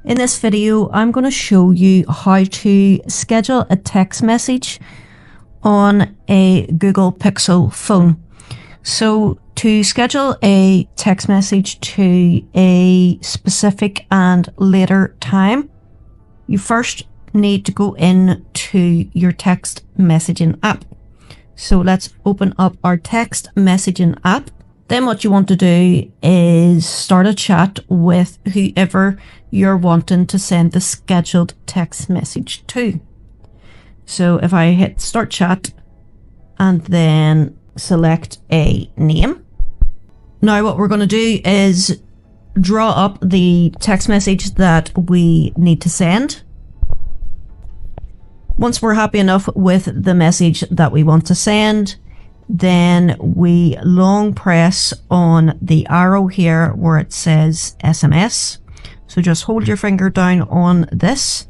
In this video, I'm going to show you how to schedule a text message on a Google Pixel phone. So to schedule a text message to a specific and later time, you first need to go into your text messaging app. So let's open up our text messaging app. Then what you want to do is start a chat with whoever you're wanting to send the scheduled text message to. So if I hit start chat and then select a name. Now what we're going to do is draw up the text message that we need to send. Once we're happy enough with the message that we want to send, then we long press on the arrow here where it says SMS. So just hold your finger down on this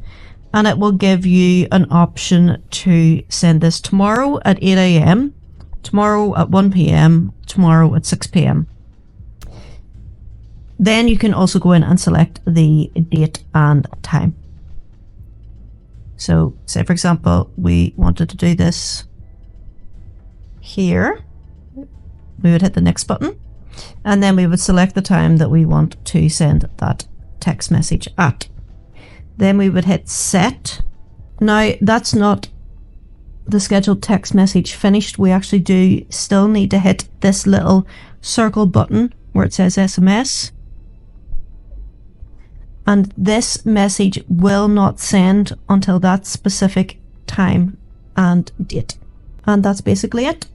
and it will give you an option to send this tomorrow at 8 AM, tomorrow at 1 PM, tomorrow at 6 PM. Then you can also go in and select the date and time. So say for example, we wanted to do this here, we would hit the next button and then we would select the time that we want to send that text message at. Then we would hit set. Now that's not the scheduled text message finished. We actually do still need to hit this little circle button where it says SMS, and this message will not send until that specific time and date. And that's basically it.